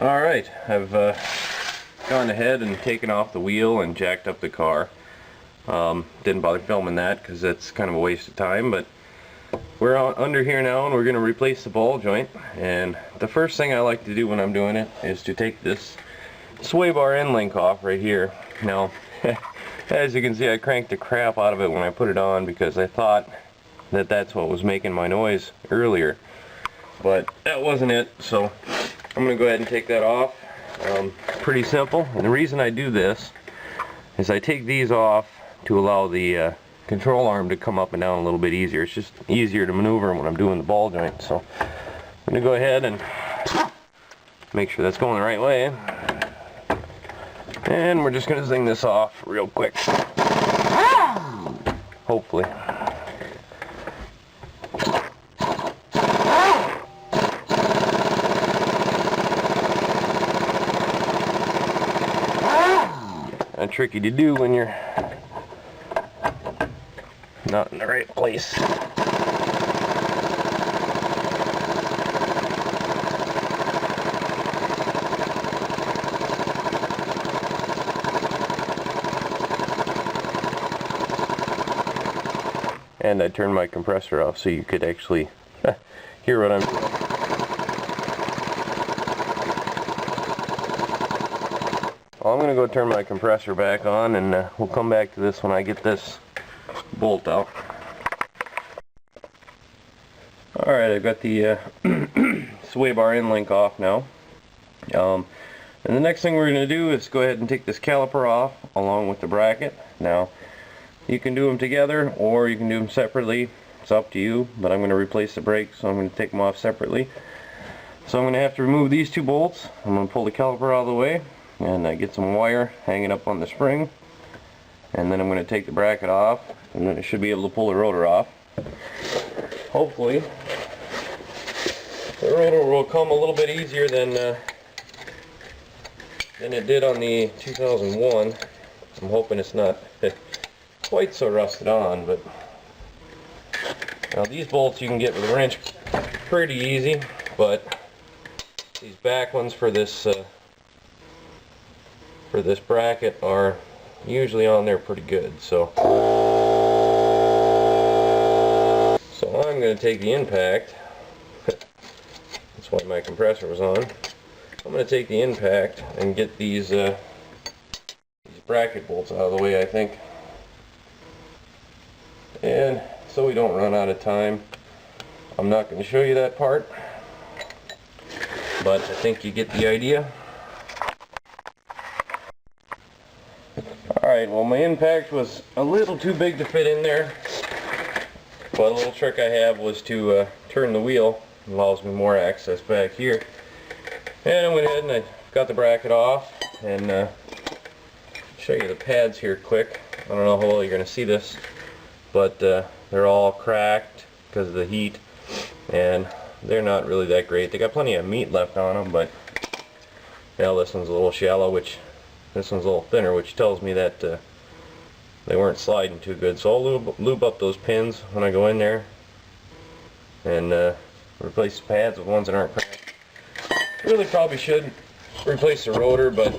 Alright, I've gone ahead and taken off the wheel and jacked up the car. Didn't bother filming that because that's kind of a waste of time, but we're under here now and we're going to replace the ball joint. And the first thing I like to do when I'm doing it is to take this sway bar end link off right here. Now, as you can see, I cranked the crap out of it when I put it on because I thought that that's what was making my noise earlier, but that wasn't it. So I'm going to go ahead and take that off. Pretty simple, and the reason I do this is I take these off to allow the control arm to come up and down a little bit easier. It's just easier to maneuver when I'm doing the ball joint. So I'm going to go ahead and make sure that's going the right way, and we're just going to zing this off real quick, hopefully. Kind of tricky to do when you're not in the right place. And I turned my compressor off so you could actually hear what I'm doing. Well, I'm going to go turn my compressor back on, and we'll come back to this when I get this bolt out. Alright, I've got the sway bar end link off now. And the next thing we're going to do is go ahead and take this caliper off along with the bracket. Now, you can do them together or you can do them separately. It's up to you, but I'm going to replace the brakes, so I'm going to take them off separately. So I'm going to have to remove these two bolts. I'm going to pull the caliper out of the way and get some wire hanging up on the spring, and then I'm going to take the bracket off, and then I should be able to pull the rotor off. Hopefully the rotor will come a little bit easier than it did on the 2001. I'm hoping it's not quite so rusted on, but now these bolts you can get with a wrench pretty easy, but these back ones for this bracket are usually on there pretty good. So I'm going to take the impact. That's why my compressor was on. I'm going to take the impact and get these bracket bolts out of the way, I think. And so we don't run out of time, I'm not going to show you that part, but I think you get the idea. Alright, well, my impact was a little too big to fit in there, but a little trick I have was to turn the wheel. It allows me more access back here. And I went ahead and I got the bracket off, and show you the pads here quick. I don't know how well you're going to see this, but they're all cracked because of the heat, and they're not really that great. They got plenty of meat left on them, but now this one's a little shallow, this one's a little thinner, which tells me that they weren't sliding too good. So I'll lube up those pins when I go in there and replace the pads with ones that aren't cracked. Really probably should replace the rotor, but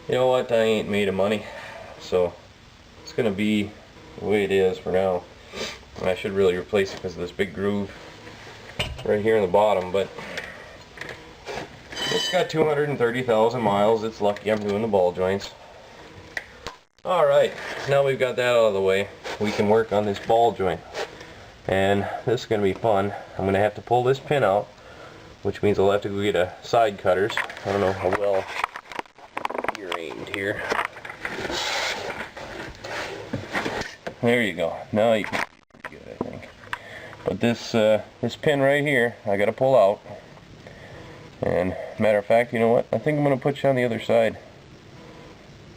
you know what, I ain't made of money, so it's going to be the way it is for now. And I should really replace it because of this big groove right here in the bottom, but it's got 230,000 miles. It's lucky I'm doing the ball joints. Alright, now we've got that out of the way, we can work on this ball joint. And this is going to be fun. I'm going to have to pull this pin out, which means I'll have to go get a side cutters. I don't know how well you're aimed here. There you go. Now you can see pretty good, I think. But this pin right here, I got to pull out. And matter of fact, you know what? I think I'm going to put you on the other side.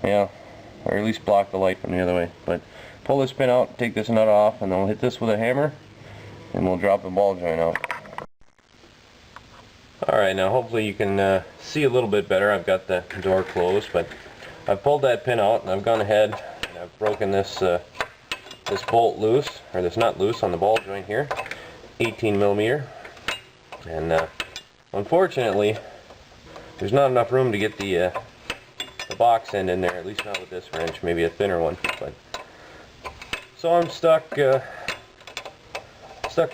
Yeah, or at least block the light from the other way. But pull this pin out, take this nut off, and then we'll hit this with a hammer, and we'll drop the ball joint out. Alright, now hopefully you can see a little bit better. I've got the door closed, but I've pulled that pin out, and I've gone ahead and I've broken this this bolt loose, or this nut loose on the ball joint here, 18 millimeter, and Unfortunately, there's not enough room to get the box end in there, at least not with this wrench, maybe a thinner one. But so I'm stuck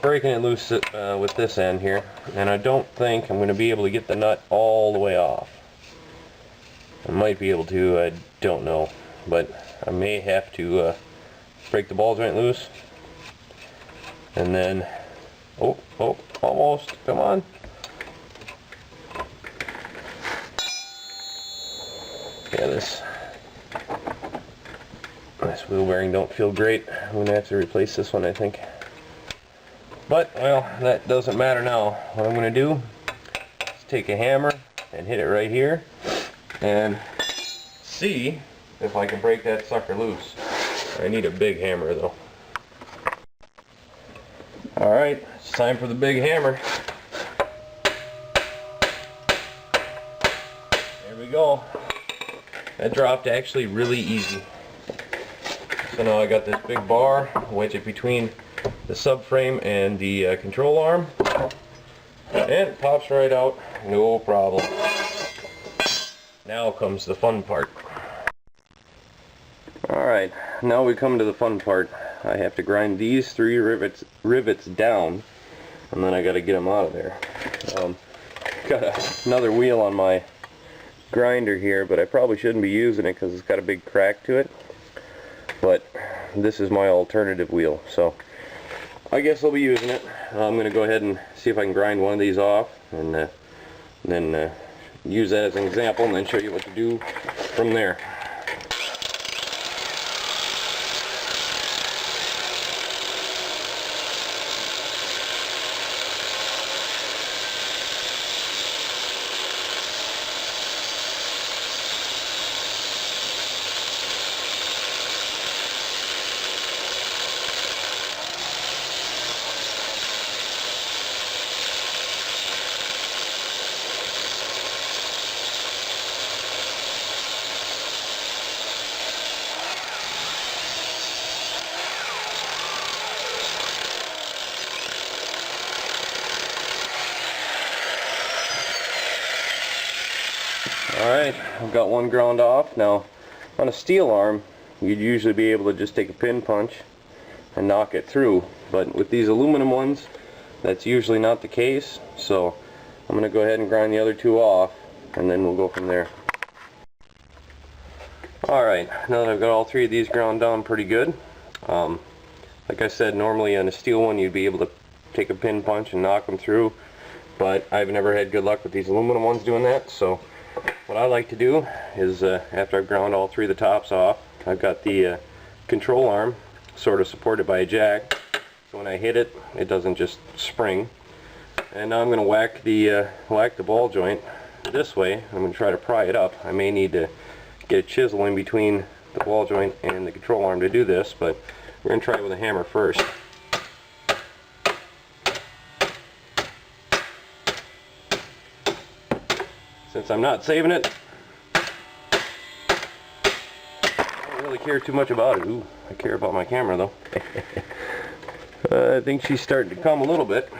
breaking it loose with this end here, and I don't think I'm going to be able to get the nut all the way off. I might be able to, I don't know, but I may have to break the ball joint loose, and then, oh, almost, come on. Yeah, this wheel bearing don't feel great. I'm going to have to replace this one, I think. But, well, that doesn't matter now. What I'm going to do is take a hammer and hit it right here and see if I can break that sucker loose. I need a big hammer though. Alright, it's time for the big hammer. There we go. That dropped actually really easy. So now I got this big bar, wedge it between the subframe and the control arm, and it pops right out, no problem. Now comes the fun part. Alright, now we come to the fun part. I have to grind these 3 rivets down, and then I got to get them out of there. Got another wheel on my grinder here, but I probably shouldn't be using it because it's got a big crack to it. But this is my alternative wheel, so I guess I'll be using it. I'm going to go ahead and see if I can grind one of these off, and then use that as an example, and then show you what to do from there. Alright, I've got one ground off. Now, on a steel arm, you'd usually be able to just take a pin punch and knock it through. But with these aluminum ones, that's usually not the case. So, I'm going to go ahead and grind the other 2 off, and then we'll go from there. Alright, now that I've got all 3 of these ground down pretty good, like I said, normally on a steel one you'd be able to take a pin punch and knock them through, but I've never had good luck with these aluminum ones doing that. So what I like to do is, after I've ground all 3 of the tops off, I've got the control arm sort of supported by a jack, so when I hit it, it doesn't just spring. And now I'm going to whack the ball joint this way. I'm going to try to pry it up. I may need to get a chisel in between the ball joint and the control arm to do this, but we're going to try it with a hammer first. Since I'm not saving it, I don't really care too much about it. Ooh, I care about my camera though. I think she's starting to come a little bit.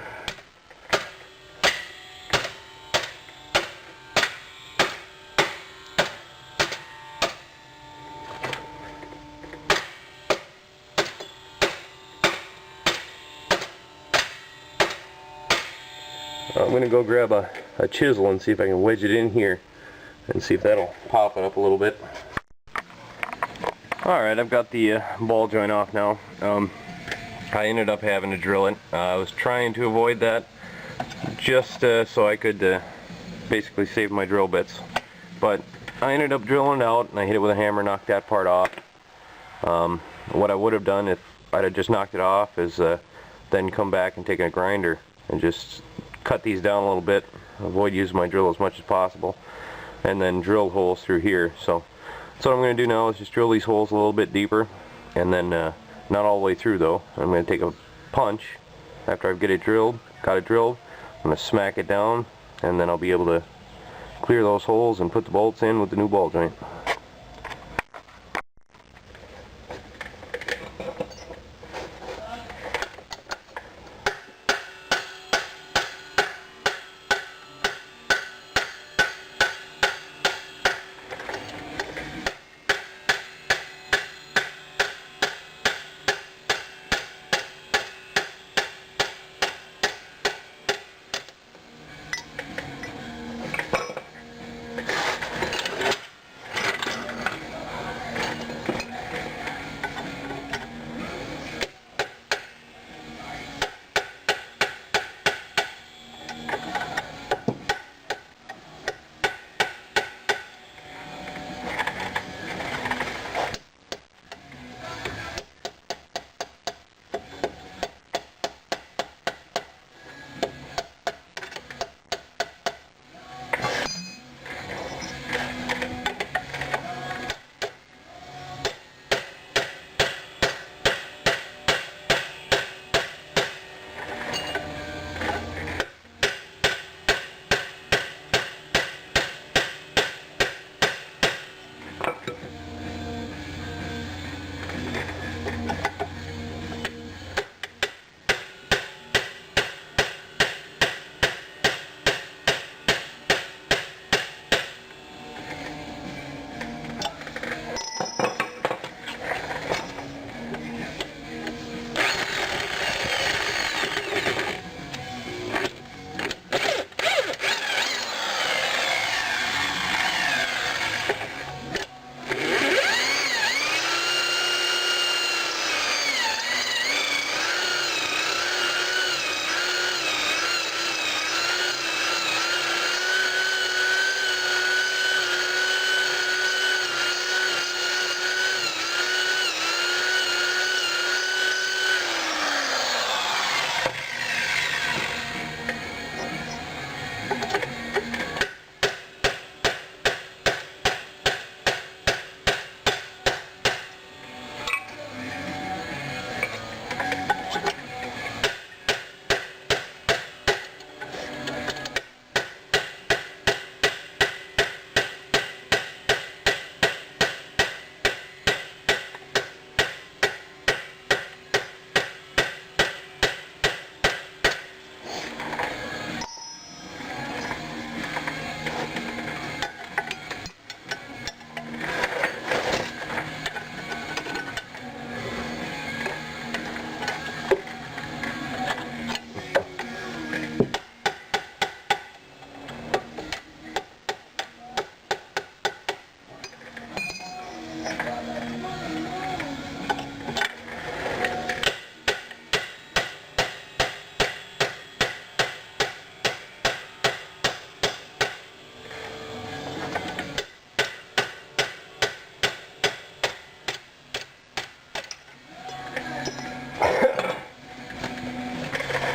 I'm going to go grab a chisel and see if I can wedge it in here and see if that'll pop it up a little bit. Alright, I've got the ball joint off now. I ended up having to drill it. I was trying to avoid that just so I could basically save my drill bits. But I ended up drilling it out, and I hit it with a hammer, knocked that part off. What I would have done if I'd have just knocked it off is then come back and taken a grinder and just cut these down a little bit, avoid using my drill as much as possible, and then drill holes through here. So what I'm going to do now is just drill these holes a little bit deeper, and then not all the way through though. I'm going to take a punch after I got it drilled, I'm going to smack it down, and then I'll be able to clear those holes and put the bolts in with the new ball joint.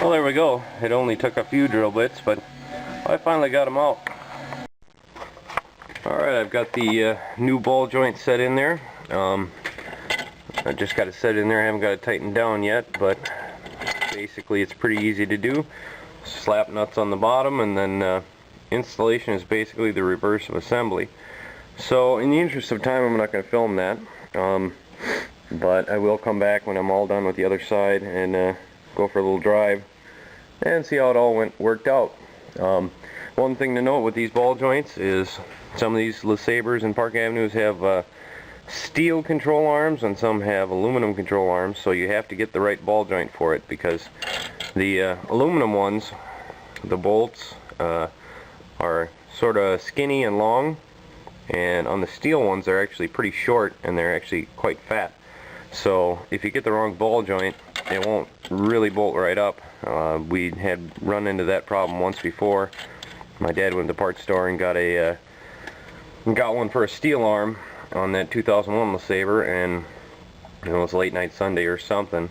Well, there we go. It only took a few drill bits, but I finally got them out. Alright, I've got the new ball joint set in there. I just got it set in there. I haven't got it tightened down yet, but basically it's pretty easy to do. Slap nuts on the bottom, and then installation is basically the reverse of assembly. So in the interest of time, I'm not going to film that, but I will come back when I'm all done with the other side and go for a little drive and see how it all worked out. One thing to note with these ball joints is some of these LeSabres and Park Avenues have steel control arms and some have aluminum control arms, so you have to get the right ball joint for it, because the aluminum ones, the bolts are sort of skinny and long, and on the steel ones they're actually pretty short and they're actually quite fat. So if you get the wrong ball joint, it won't really bolt right up. We had run into that problem once before. My dad went to the parts store and got one for a steel arm on that 2001 LeSabre, and it was late night Sunday or something,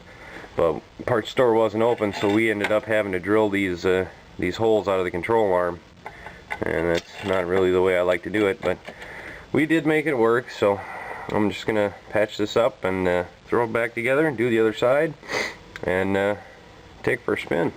but the parts store wasn't open, so we ended up having to drill these holes out of the control arm, and that's not really the way I like to do it, but we did make it work. So I'm just gonna patch this up and throw it back together and do the other side and take it for a spin.